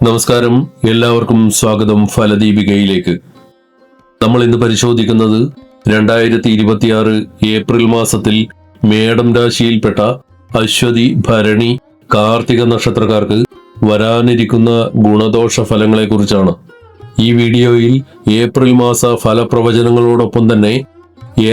നമസ്കാരം, എല്ലാവർക്കും സ്വാഗതം ഫലദീപികയിലേക്ക്. നമ്മൾ ഇന്ന് പരിശോധിക്കുന്നത് 2026 ഏപ്രിൽ മാസത്തിൽ മേടം രാശിയിൽപ്പെട്ട അശ്വതി, ഭരണി, കാർത്തിക നക്ഷത്രക്കാർക്ക് വരാനിരിക്കുന്ന ഗുണദോഷ ഫലങ്ങളെ കുറിച്ചാണ്. ഈ വീഡിയോയിൽ ഏപ്രിൽ മാസ ഫലപ്രവചനങ്ങളോടൊപ്പം തന്നെ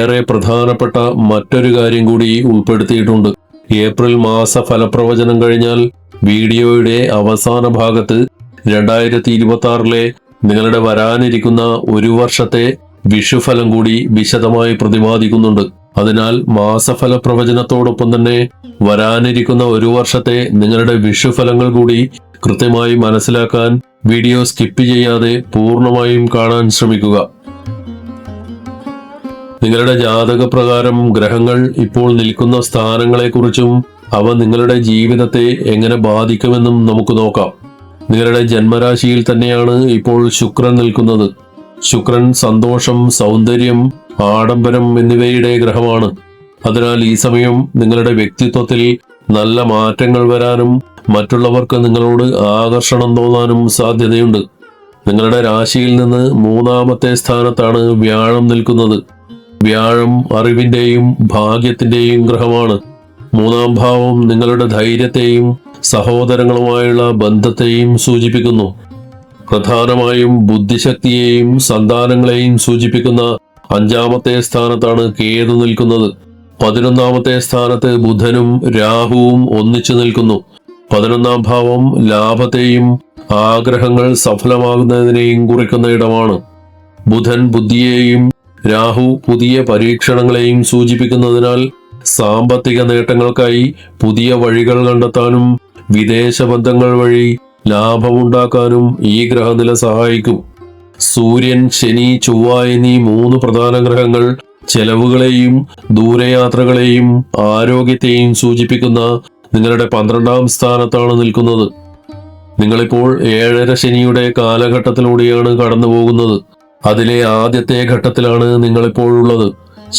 ഏറെ പ്രധാനപ്പെട്ട മറ്റൊരു കാര്യം കൂടി ഉൾപ്പെടുത്തിയിട്ടുണ്ട്. ഏപ്രിൽ മാസ ഫലപ്രവചനം കഴിഞ്ഞാൽ വീഡിയോയുടെ അവസാന ഭാഗത്ത് 2026 നിങ്ങളുടെ വരാനിരിക്കുന്ന ഒരു വർഷത്തെ വിഷുഫലം കൂടി വിശദമായി പ്രതിപാദിക്കുന്നുണ്ട്. അതിനാൽ മാസഫല പ്രവചനത്തോടൊപ്പം തന്നെ വരാനിരിക്കുന്ന ഒരു വർഷത്തെ നിങ്ങളുടെ വിഷുഫലങ്ങൾ കൂടി കൃത്യമായി മനസ്സിലാക്കാൻ വീഡിയോ സ്കിപ്പ് ചെയ്യാതെ പൂർണ്ണമായും കാണാൻ ശ്രമിക്കുക. നിങ്ങളുടെ ജാതക പ്രകാരം ഗ്രഹങ്ങൾ ഇപ്പോൾ നിൽക്കുന്ന സ്ഥാനങ്ങളെക്കുറിച്ചും അവ നിങ്ങളുടെ ജീവിതത്തെ എങ്ങനെ ബാധിക്കുമെന്നും നമുക്ക് നോക്കാം. നിങ്ങളുടെ ജന്മരാശിയിൽ തന്നെയാണ് ഇപ്പോൾ ശുക്രൻ നിൽക്കുന്നത്. ശുക്രൻ സന്തോഷം, സൗന്ദര്യം, ആഡംബരം എന്നിവയുടെ ഗ്രഹമാണ്. അതിനാൽ ഈ സമയം നിങ്ങളുടെ വ്യക്തിത്വത്തിൽ നല്ല മാറ്റങ്ങൾ വരാനും മറ്റുള്ളവർക്ക് നിങ്ങളോട് ആകർഷണം തോന്നാനും സാധ്യതയുണ്ട്. നിങ്ങളുടെ രാശിയിൽ നിന്ന് 3-ാമത്തെ സ്ഥാനത്താണ് വ്യാഴം നിൽക്കുന്നത്. വ്യാഴം അറിവിന്റെയും ഭാഗ്യത്തിന്റെയും ഗ്രഹമാണ്. 3-ാം ഭാവം നിങ്ങളുടെ ധൈര്യത്തെയും സഹോദരങ്ങളുമായുള്ള ബന്ധത്തെയും സൂചിപ്പിക്കുന്നു. പ്രധാനമായും ബുദ്ധിശക്തിയെയും സന്താനങ്ങളെയും സൂചിപ്പിക്കുന്ന 5-ാമത്തെ സ്ഥാനത്താണ് കേതു നിൽക്കുന്നത്. 11-ാമത്തെ സ്ഥാനത്ത് ബുധനും രാഹുവും ഒന്നിച്ചു നിൽക്കുന്നു. 11-ാം ഭാവം ലാഭത്തെയും ആഗ്രഹങ്ങൾ സഫലമാകുന്നതിനെയും കുറിക്കുന്ന ഇടമാണ്. ബുധൻ ബുദ്ധിയെയും രാഹു പുതിയ പരീക്ഷണങ്ങളെയും സൂചിപ്പിക്കുന്നതിനാൽ സാമ്പത്തിക നേട്ടങ്ങൾക്കായി പുതിയ വഴികൾ കണ്ടെത്താനും വിദേശ ബന്ധങ്ങൾ വഴി ലാഭമുണ്ടാക്കാനും ഈ ഗ്രഹനില സഹായിക്കും. സൂര്യൻ, ശനി, ചൊവ്വ എന്നീ 3 പ്രധാന ഗ്രഹങ്ങൾ ചെലവുകളെയും ദൂരയാത്രകളെയും ആരോഗ്യത്തെയും സൂചിപ്പിക്കുന്ന നിങ്ങളുടെ 12-ാം സ്ഥാനത്താണ് നിൽക്കുന്നത്. നിങ്ങളിപ്പോൾ 7.5 ശനിയുടെ കാലഘട്ടത്തിലൂടെയാണ് കടന്നു പോകുന്നത്. അതിലെ ആദ്യത്തെ ഘട്ടത്തിലാണ് നിങ്ങളിപ്പോഴുള്ളത്.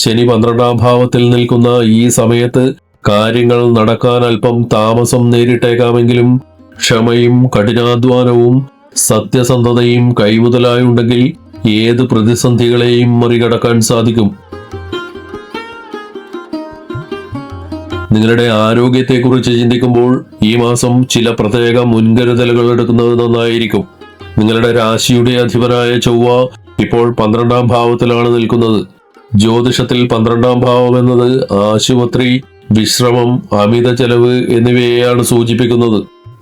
ശനി 12-ാം ഭാവത്തിൽ നിൽക്കുന്ന ഈ സമയത്ത് കാര്യങ്ങൾ നടക്കാൻ അല്പം താമസം നേരിട്ടേക്കാമെങ്കിലും ക്ഷമയും കഠിനാധ്വാനവും സത്യസന്ധതയും കൈമുതലായുണ്ടെങ്കിൽ ഏത് പ്രതിസന്ധികളെയും മറികടക്കാൻ സാധിക്കും. നിങ്ങളുടെ ആരോഗ്യത്തെക്കുറിച്ച് ചിന്തിക്കുമ്പോൾ ഈ മാസം ചില പ്രത്യേക മുൻകരുതലുകൾ എടുക്കുന്നത് നന്നായിരിക്കും. നിങ്ങളുടെ രാശിയുടെ അധിപനായ ചൊവ്വ ഇപ്പോൾ 12-ാം ഭാവത്തിലാണ് നിൽക്കുന്നത്. ജ്യോതിഷത്തിൽ 12-ാം ഭാവം എന്നത് ആശുപത്രി, വിശ്രമം, അമിത ചെലവ് എന്നിവയെയാണ് സൂചിപ്പിക്കുന്നത്.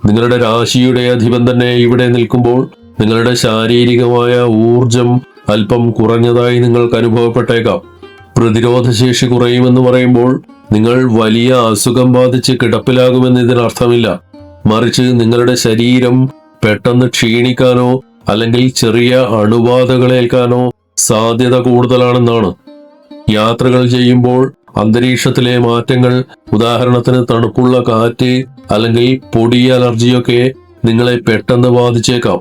നിങ്ങളുടെ രാശിയുടെ അധിപൻ തന്നെ ഇവിടെ നിൽക്കുമ്പോൾ നിങ്ങളുടെ ശാരീരികമായ ഊർജം അല്പം കുറഞ്ഞതായി നിങ്ങൾക്ക് അനുഭവപ്പെട്ടേക്കാം. പ്രതിരോധശേഷി കുറയുമെന്ന് പറയുമ്പോൾ നിങ്ങൾ വലിയ അസുഖം ബാധിച്ച് കിടപ്പിലാകുമെന്ന് ഇതിനർത്ഥമില്ല. മറിച്ച് നിങ്ങളുടെ ശരീരം പെട്ടെന്ന് ക്ഷീണിക്കാനോ അല്ലെങ്കിൽ ചെറിയ അണുബാധകളേൽക്കാനോ സാധ്യത കൂടുതലാണെന്നാണ്. യാത്രകൾ ചെയ്യുമ്പോൾ അന്തരീക്ഷത്തിലെ മാറ്റങ്ങൾ, ഉദാഹരണത്തിന് തണുപ്പുള്ള കാറ്റ് അല്ലെങ്കിൽ പൊടി അലർജിയൊക്കെ നിങ്ങളെ പെട്ടെന്ന് ബാധിച്ചേക്കാം.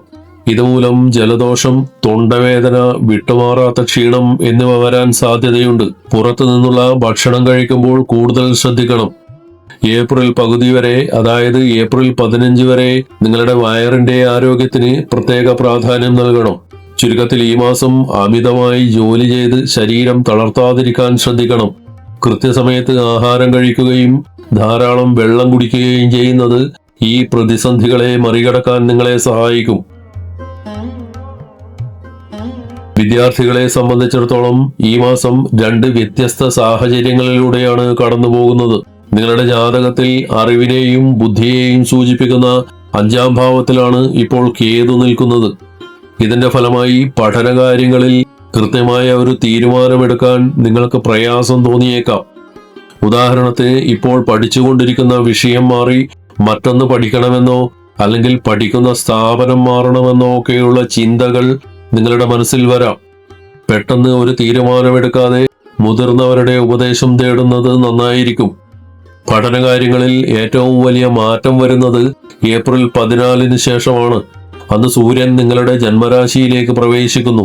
ഇതുമൂലം ജലദോഷം, തൊണ്ടവേദന, വിട്ടുമാറാത്ത ക്ഷീണം എന്നിവ വരാൻ സാധ്യതയുണ്ട്. പുറത്തു നിന്നുള്ള ഭക്ഷണം കഴിക്കുമ്പോൾ കൂടുതൽ ശ്രദ്ധിക്കണം. ഏപ്രിൽ പകുതി വരെ, അതായത് ഏപ്രിൽ 15 വരെ നിങ്ങളുടെ വയറിന്റെ ആരോഗ്യത്തിന് പ്രത്യേക പ്രാധാന്യം നൽകണം. ചുരുക്കത്തിൽ ഈ മാസം അമിതമായി ജോലി ചെയ്ത് ശരീരം തളർത്താതിരിക്കാൻ ശ്രദ്ധിക്കണം. കൃത്യസമയത്ത് ആഹാരം കഴിക്കുകയും ധാരാളം വെള്ളം കുടിക്കുകയും ചെയ്യുന്നത് ഈ പ്രതിസന്ധികളെ മറികടക്കാൻ നിങ്ങളെ സഹായിക്കും. വിദ്യാർത്ഥികളെ സംബന്ധിച്ചിടത്തോളം ഈ മാസം 2 വ്യത്യസ്ത സാഹചര്യങ്ങളിലൂടെയാണ് കടന്നു പോകുന്നത്. നിങ്ങളുടെ ജാതകത്തിൽ അറിവിനെയും ബുദ്ധിയെയും സൂചിപ്പിക്കുന്ന 5-ാം ഭാവത്തിലാണ് ഇപ്പോൾ കേതു നിൽക്കുന്നത്. ഇതിന്റെ ഫലമായി പഠനകാര്യങ്ങളിൽ കൃത്യമായ ഒരു തീരുമാനമെടുക്കാൻ നിങ്ങൾക്ക് പ്രയാസം തോന്നിയേക്കാം. ഉദാഹരണത്തിന് ഇപ്പോൾ പഠിച്ചുകൊണ്ടിരിക്കുന്ന വിഷയം മാറി മറ്റൊന്ന് പഠിക്കണമെന്നോ അല്ലെങ്കിൽ പഠിക്കുന്ന സ്ഥാപനം മാറണമെന്നോ ഒക്കെയുള്ള ചിന്തകൾ നിങ്ങളുടെ മനസ്സിൽ വരാം. പെട്ടെന്ന് ഒരു തീരുമാനമെടുക്കാതെ മുതിർന്നവരുടെ ഉപദേശം തേടുന്നത് നന്നായിരിക്കും. പഠനകാര്യങ്ങളിൽ ഏറ്റവും വലിയ മാറ്റം വരുന്നത് ഏപ്രിൽ 14 ശേഷമാണ്. അന്ന് സൂര്യൻ നിങ്ങളുടെ ജന്മരാശിയിലേക്ക് പ്രവേശിക്കുന്നു.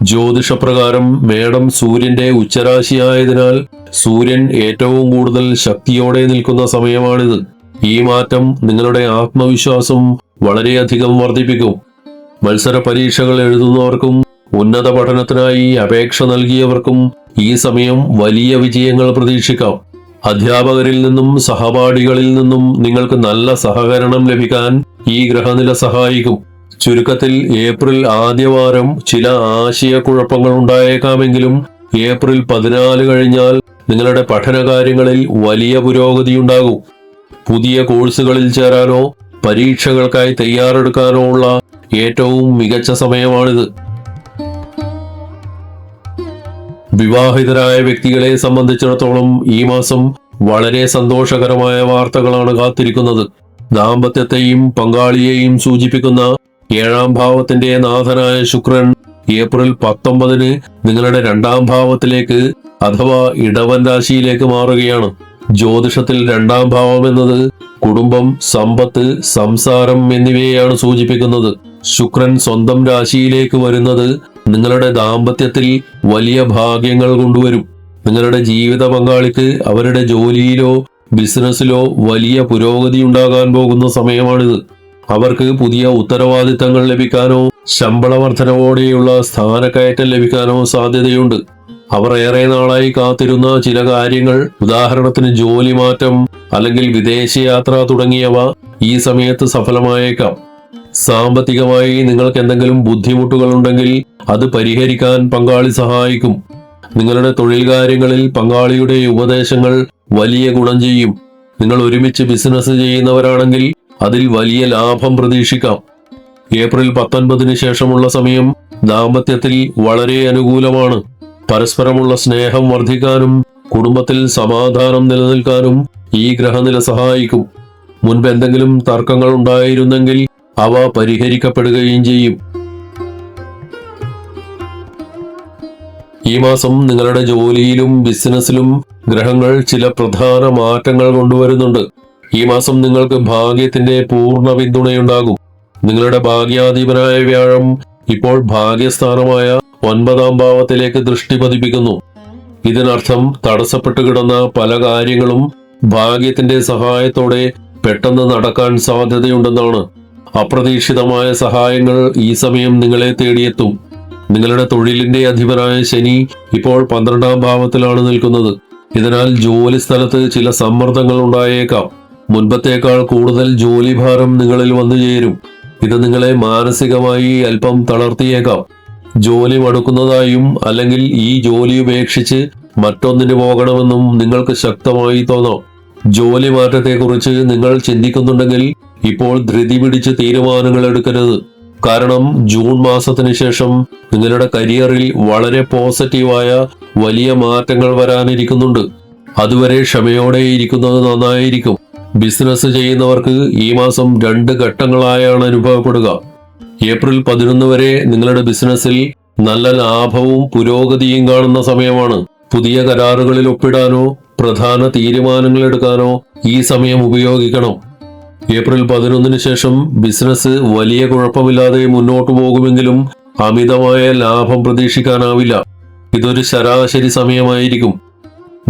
ജ്യോതിഷപ്രകാരം മേടം സൂര്യന്റെ ഉച്ചരാശിയായതിനാൽ സൂര്യൻ ഏറ്റവും കൂടുതൽ ശക്തിയോടെ നിൽക്കുന്ന സമയമാണിത്. ഈ മാറ്റം നിങ്ങളുടെ ആത്മവിശ്വാസം വളരെയധികം വർദ്ധിപ്പിക്കും. മത്സര പരീക്ഷകൾ എഴുതുന്നവർക്കും ഉന്നത പഠനത്തിനായി അപേക്ഷ നൽകിയവർക്കും ഈ സമയം വലിയ വിജയങ്ങൾ പ്രതീക്ഷിക്കാം. അധ്യാപകരിൽ നിന്നും സഹപാഠികളിൽ നിന്നും നിങ്ങൾക്ക് നല്ല സഹകരണം ലഭിക്കാൻ ഈ ഗ്രഹനില സഹായിക്കും. ചുരുക്കത്തിൽ ഏപ്രിൽ ആദ്യവാരം ചില ആശയക്കുഴപ്പങ്ങൾ ഉണ്ടായേക്കാമെങ്കിലും ഏപ്രിൽ 14 കഴിഞ്ഞാൽ നിങ്ങളുടെ പഠനകാര്യങ്ങളിൽ വലിയ പുരോഗതിയുണ്ടാകും. പുതിയ കോഴ്സുകളിൽ ചേരാനോ പരീക്ഷകൾക്കായി തയ്യാറെടുക്കാനോ ഉള്ള ഏറ്റവും മികച്ച സമയമാണിത്. വിവാഹിതരായ വ്യക്തികളെ സംബന്ധിച്ചിടത്തോളം ഈ മാസം വളരെ സന്തോഷകരമായ വാർത്തകളാണ് കാത്തിരിക്കുന്നത്. ദാമ്പത്യത്തെയും പങ്കാളിയെയും സൂചിപ്പിക്കുന്ന 7ാം ഭാവത്തിന്റെ നാഥനായ ശുക്രൻ ഏപ്രിൽ 19 നിങ്ങളുടെ 2ാം ഭാവത്തിലേക്ക് അഥവാ ഇടവൻ രാശിയിലേക്ക് മാറുകയാണ്. ജ്യോതിഷത്തിൽ 2ാം ഭാവം എന്നത് കുടുംബം, സമ്പത്ത്, സംസാരം എന്നിവയെയാണ് സൂചിപ്പിക്കുന്നത്. ശുക്രൻ സ്വന്തം രാശിയിലേക്ക് വരുന്നത് നിങ്ങളുടെ ദാമ്പത്യത്തിൽ വലിയ ഭാഗ്യങ്ങൾ കൊണ്ടുവരും. നിങ്ങളുടെ ജീവിത പങ്കാളിക്ക് അവരുടെ ജോലിയിലോ ബിസിനസ്സിലോ വലിയ പുരോഗതി ഉണ്ടാകാൻ പോകുന്ന സമയമാണിത്. അവർക്ക് പുതിയ ഉത്തരവാദിത്തങ്ങൾ ലഭിക്കാനോ ശമ്പള വർധനവോടെയുള്ള സ്ഥാനക്കയറ്റം ലഭിക്കാനോ സാധ്യതയുണ്ട്. അവർ ഏറെ നാളായി കാത്തിരുന്ന ചില കാര്യങ്ങൾ, ഉദാഹരണത്തിന് ജോലി മാറ്റം അല്ലെങ്കിൽ വിദേശയാത്ര തുടങ്ങിയവ ഈ സമയത്ത് സഫലമായേക്കാം. സാമ്പത്തികമായി നിങ്ങൾക്ക് എന്തെങ്കിലും ബുദ്ധിമുട്ടുകൾ ഉണ്ടെങ്കിൽ അത് പരിഹരിക്കാൻ പങ്കാളി സഹായിക്കും. നിങ്ങളുടെ തൊഴിൽ കാര്യങ്ങളിൽ പങ്കാളിയുടെ ഉപദേശങ്ങൾ വലിയ ഗുണം ചെയ്യും. നിങ്ങൾ ഒരുമിച്ച് ബിസിനസ് ചെയ്യുന്നവരാണെങ്കിൽ അതിൽ വലിയ ലാഭം പ്രതീക്ഷിക്കാം. ഏപ്രിൽ 19 ശേഷമുള്ള സമയം ദാമ്പത്യത്തിൽ വളരെ അനുകൂലമാണ്. പരസ്പരമുള്ള സ്നേഹം വർദ്ധിക്കാനും കുടുംബത്തിൽ സമാധാനം നിലനിൽക്കാനും ഈ ഗ്രഹനില സഹായിക്കും. മുൻപ് എന്തെങ്കിലും തർക്കങ്ങൾ ഉണ്ടായിരുന്നെങ്കിൽ അവ പരിഹരിക്കപ്പെടുകയും ചെയ്യും. ഈ മാസം നിങ്ങളുടെ ജോലിയിലും ബിസിനസ്സിലും ഗ്രഹങ്ങൾ ചില പ്രധാന മാറ്റങ്ങൾ കൊണ്ടുവരുന്നുണ്ട്. ഈ മാസം നിങ്ങൾക്ക് ഭാഗ്യത്തിന്റെ പൂർണ്ണ പിന്തുണയുണ്ടാകും. നിങ്ങളുടെ ഭാഗ്യാധിപനായ വ്യാഴം ഇപ്പോൾ ഭാഗ്യസ്ഥാനമായ 9ാം ഭാവത്തിലേക്ക് ദൃഷ്ടി പതിപ്പിക്കുന്നു. ഇതിനർത്ഥം തടസ്സപ്പെട്ടു കിടന്ന പല കാര്യങ്ങളും ഭാഗ്യത്തിന്റെ സഹായത്തോടെ പെട്ടെന്ന് നടക്കാൻ സാധ്യതയുണ്ടെന്നാണ്. അപ്രതീക്ഷിതമായ സഹായങ്ങൾ ഈ സമയം നിങ്ങളെ തേടിയെത്തും. നിങ്ങളുടെ തൊഴിലിന്റെ അധിപനായ ശനി ഇപ്പോൾ 12ാം ഭാവത്തിലാണ് നിൽക്കുന്നത്. ഇതിനാൽ ജോലി സ്ഥലത്ത് ചില സമ്മർദ്ദങ്ങൾ ഉണ്ടായേക്കാം. മുൻപത്തേക്കാൾ കൂടുതൽ ജോലിഭാരം നിങ്ങളിൽ വന്നു ചേരും. ഇത് നിങ്ങളെ മാനസികമായി അല്പം തളർത്തിയേക്കാം. ജോലി മടുക്കുന്നതായും അല്ലെങ്കിൽ ഈ ജോലി ഉപേക്ഷിച്ച് മറ്റൊന്നിന് പോകണമെന്നും നിങ്ങൾക്ക് ശക്തമായി തോന്നാം. ജോലി മാറ്റത്തെക്കുറിച്ച് നിങ്ങൾ ചിന്തിക്കുന്നുണ്ടെങ്കിൽ ഇപ്പോൾ ധൃതി പിടിച്ച് തീരുമാനങ്ങൾ എടുക്കരുത്. കാരണം ജൂൺ മാസത്തിന് ശേഷം നിങ്ങളുടെ കരിയറിൽ വളരെ പോസിറ്റീവായ വലിയ മാറ്റങ്ങൾ വരാനിരിക്കുന്നുണ്ട്. അതുവരെ ക്ഷമയോടെ ഇരിക്കുന്നത് നന്നായിരിക്കും. ബിസിനസ് ചെയ്യുന്നവർക്ക് ഈ മാസം 2 ഘട്ടങ്ങളായാണ് അനുഭവപ്പെടുക. ഏപ്രിൽ 11 വരെ നിങ്ങളുടെ ബിസിനസ്സിൽ നല്ല ലാഭവും പുരോഗതിയും കാണുന്ന സമയമാണ്. പുതിയ കരാറുകളിൽ ഒപ്പിടാനോ പ്രധാന തീരുമാനങ്ങൾ എടുക്കാനോ ഈ സമയം ഉപയോഗിക്കണം. ഏപ്രിൽ 11 ശേഷം ബിസിനസ് വലിയ കുഴപ്പമില്ലാതെ മുന്നോട്ടു പോകുമെങ്കിലും അമിതമായ ലാഭം പ്രതീക്ഷിക്കാനാവില്ല. ഇതൊരു ശരാശരി സമയമായിരിക്കും.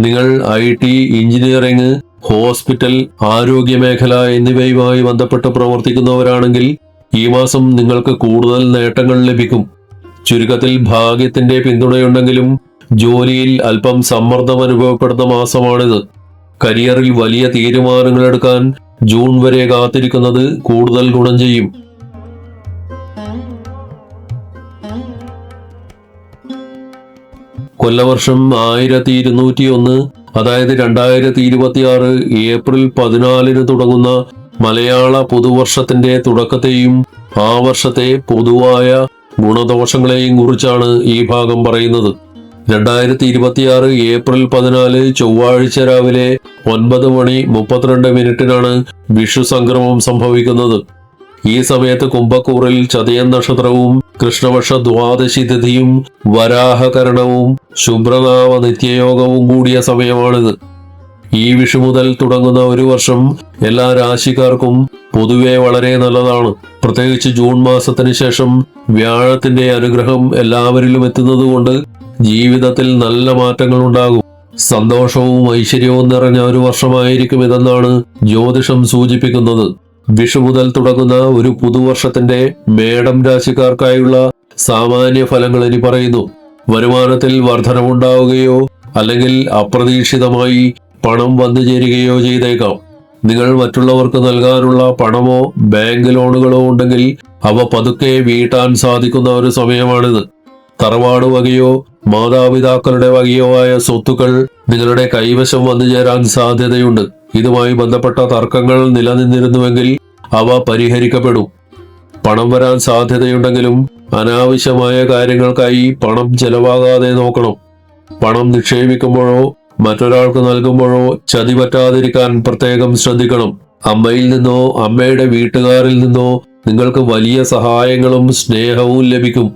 നിങ്ങൾ IT, എഞ്ചിനീയറിംഗ്, ഹോസ്പിറ്റൽ, ആരോഗ്യമേഖല എന്നിവയുമായി ബന്ധപ്പെട്ട് പ്രവർത്തിക്കുന്നവരാണെങ്കിൽ ഈ മാസം നിങ്ങൾക്ക് കൂടുതൽ നേട്ടങ്ങൾ ലഭിക്കും. ചുരുക്കത്തിൽ ഭാഗ്യത്തിന്റെ പിന്തുണയുണ്ടെങ്കിലും ജോലിയിൽ അല്പം സമ്മർദ്ദം അനുഭവപ്പെടുന്ന മാസമാണിത്. കരിയറിൽ വലിയ തീരുമാനങ്ങൾ എടുക്കാൻ ജൂൺ വരെ കാത്തിരിക്കുന്നത് കൂടുതൽ ഗുണം ചെയ്യും. കൊല്ലവർഷം 1201, അതായത് 2026 ഏപ്രിൽ 14 തുടങ്ങുന്ന മലയാള പുതുവർഷത്തിന്റെ തുടക്കത്തെയും ആ വർഷത്തെ പൊതുവായ ഗുണദോഷങ്ങളെയും കുറിച്ചാണ് ഈ ഭാഗം പറയുന്നത്. 2026 ഏപ്രിൽ 14 ചൊവ്വാഴ്ച രാവിലെ 9:32 വിഷു സംക്രമം സംഭവിക്കുന്നത്. ഈ സമയത്ത് കുംഭക്കൂറിൽ ചതയം നക്ഷത്രവും കൃഷ്ണപക്ഷ ദ്വാദശി തിഥിയും വരാഹകരണവും ശുഭ്രനാമ നിത്യയോഗവും കൂടിയ സമയമാണിത്. ഈ വിഷു മുതൽ തുടങ്ങുന്ന ഒരു വർഷം എല്ലാ രാശിക്കാർക്കും പൊതുവെ വളരെ നല്ലതാണ്. പ്രത്യേകിച്ച് ജൂൺ മാസത്തിന് ശേഷം വ്യാഴത്തിന്റെ അനുഗ്രഹം എല്ലാവരിലും എത്തുന്നത് കൊണ്ട് ജീവിതത്തിൽ നല്ല മാറ്റങ്ങൾ ഉണ്ടാകും. സന്തോഷവും ഐശ്വര്യവും നിറഞ്ഞ ഒരു വർഷമായിരിക്കും ഇതെന്നാണ് ജ്യോതിഷം സൂചിപ്പിക്കുന്നത്. വിഷു മുതൽ തുടങ്ങുന്ന ഒരു പുതുവർഷത്തിന്റെ മേടം രാശിക്കാർക്കായുള്ള സാമാന്യ ഫലങ്ങൾ ഇനി പറയുന്നു. വരുമാനത്തിൽ വർധനവുണ്ടാവുകയോ അല്ലെങ്കിൽ അപ്രതീക്ഷിതമായി പണം വന്നു ചേരുകയോ ചെയ്തേക്കാം. നിങ്ങൾ മറ്റുള്ളവർക്ക് നൽകാനുള്ള പണമോ ബാങ്ക് ലോണുകളോ ഉണ്ടെങ്കിൽ അവ പതുക്കെ വീട്ടാൻ സാധിക്കുന്ന ഒരു സമയമാണിത്. തറവാട് വകയോ മാതാപിതാക്കളുടെ വകയോ ആയ സ്വത്തുക്കൾ നിങ്ങളുടെ കൈവശം വന്നു ചേരാൻ സാധ്യതയുണ്ട്. ഇതുമായി ബന്ധപ്പെട്ട തർക്കങ്ങൾ നിലനിന്നിരുന്നുവെങ്കിൽ അവ പരിഹരിക്കപ്പെടും. പണം വരാൻ സാധ്യതയുണ്ടെങ്കിലും അനാവശ്യമായ കാര്യങ്ങൾക്കായി പണം ചെലവാകാതെ നോക്കണം. പണം നിക്ഷേപിക്കുമ്പോഴോ മറ്റൊരാൾക്ക് നൽകുമ്പോഴോ ചതി പറ്റാതിരിക്കാൻ പ്രത്യേകം ശ്രദ്ധിക്കണം. അമ്മയിൽ നിന്നോ അമ്മയുടെ വീട്ടുകാരിൽ നിന്നോ നിങ്ങൾക്ക് വലിയ സഹായങ്ങളും സ്നേഹവും ലഭിക്കും.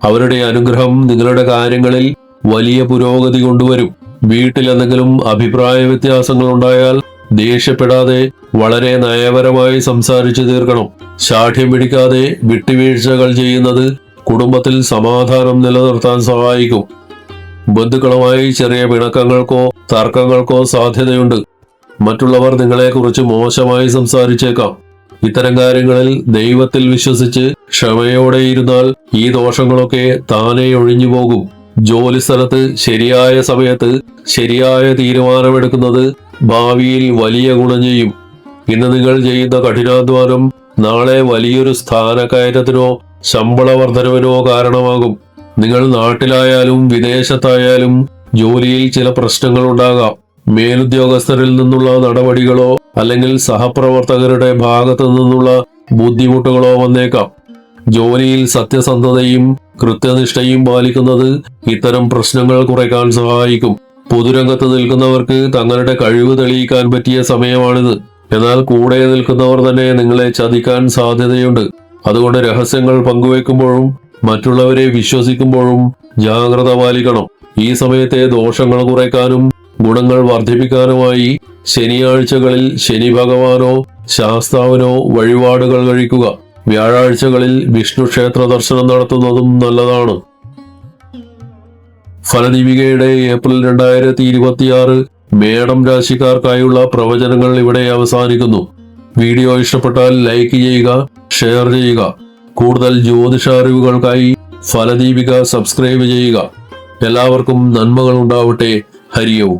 അവരുടെ അനുഗ്രഹം നിങ്ങളുടെ കാര്യങ്ങളിൽ വലിയ പുരോഗതി കൊണ്ടുവരും. വീട്ടിൽ എന്തെങ്കിലും അഭിപ്രായ വ്യത്യാസങ്ങൾ ഉണ്ടായാൽ ദേഷ്യപ്പെടാതെ വളരെ നയപരമായി സംസാരിച്ചു തീർക്കണം. ശാഠ്യം പിടിക്കാതെ വിട്ടുവീഴ്ചകൾ ചെയ്യുന്നത് കുടുംബത്തിൽ സമാധാനം നിലനിർത്താൻ സഹായിക്കും. ബന്ധുക്കളുമായി ചെറിയ പിണക്കങ്ങൾക്കോ തർക്കങ്ങൾക്കോ സാധ്യതയുണ്ട്. മറ്റുള്ളവർ നിങ്ങളെക്കുറിച്ച് മോശമായി സംസാരിച്ചേക്കാം. ഇത്തരം കാര്യങ്ങളിൽ ദൈവത്തിൽ വിശ്വസിച്ച് ക്ഷമയോടെ ഇരുന്നാൽ ഈ ദോഷങ്ങളൊക്കെ താനെ ഒഴിഞ്ഞു പോകും. ജോലിസ്ഥലത്ത് ശരിയായ സമയത്ത് ശരിയായ തീരുമാനമെടുക്കുന്നത് ഭാവിയിൽ വലിയ ഗുണം ചെയ്യും. ഇന്ന് നിങ്ങൾ ചെയ്യുന്ന കഠിനാധ്വാനം നാളെ വലിയൊരു സ്ഥാനക്കയറ്റത്തിനോ ശമ്പള വർധനവിനോ കാരണമാകും. നിങ്ങൾ നാട്ടിലായാലും വിദേശത്തായാലും ജോലിയിൽ ചില പ്രശ്നങ്ങൾ ഉണ്ടാകാം. മേലുദ്യോഗസ്ഥരിൽ നിന്നുള്ള നടപടികളോ അല്ലെങ്കിൽ സഹപ്രവർത്തകരുടെ ഭാഗത്തു നിന്നുള്ള ബുദ്ധിമുട്ടുകളോ വന്നേക്കാം. ജോലിയിൽ സത്യസന്ധതയും കൃത്യനിഷ്ഠയും പാലിക്കുന്നത് ഇത്തരം പ്രശ്നങ്ങൾ കുറയ്ക്കാൻ സഹായിക്കും. പൊതുരംഗത്ത് നിൽക്കുന്നവർക്ക് തങ്ങളുടെ കഴിവ് തെളിയിക്കാൻ പറ്റിയ സമയമാണിത്. എന്നാൽ കൂടെ നിൽക്കുന്നവർ തന്നെ നിങ്ങളെ ചതിക്കാൻ സാധ്യതയുണ്ട്. അതുകൊണ്ട് രഹസ്യങ്ങൾ പങ്കുവെക്കുമ്പോഴും മറ്റുള്ളവരെ വിശ്വസിക്കുമ്പോഴും ജാഗ്രത പാലിക്കണം. ഈ സമയത്തെ ദോഷങ്ങൾ കുറയ്ക്കാനും ഗുണങ്ങൾ വർദ്ധിപ്പിക്കാനുമായി ശനിയാഴ്ചകളിൽ ശനി ഭഗവാനോ ശാസ്താവിനോ വഴിപാടുകൾ കഴിക്കുക. വ്യാഴാഴ്ചകളിൽ വിഷ്ണു ക്ഷേത്ര ദർശനം നടത്തുന്നതും നല്ലതാണ്. ഫലദീപികയുടെ ഏപ്രിൽ 2026 മേടം രാശിക്കാർക്കായുള്ള പ്രവചനങ്ങൾ ഇവിടെ അവസാനിക്കുന്നു. വീഡിയോ ഇഷ്ടപ്പെട്ടാൽ ലൈക്ക് ചെയ്യുക, ഷെയർ ചെയ്യുക. കൂടുതൽ ജ്യോതിഷ അറിവുകൾക്കായി ഫലദീപിക സബ്സ്ക്രൈബ് ചെയ്യുക. എല്ലാവർക്കും നന്മകൾ ഉണ്ടാവട്ടെ. ഹരി ഓം.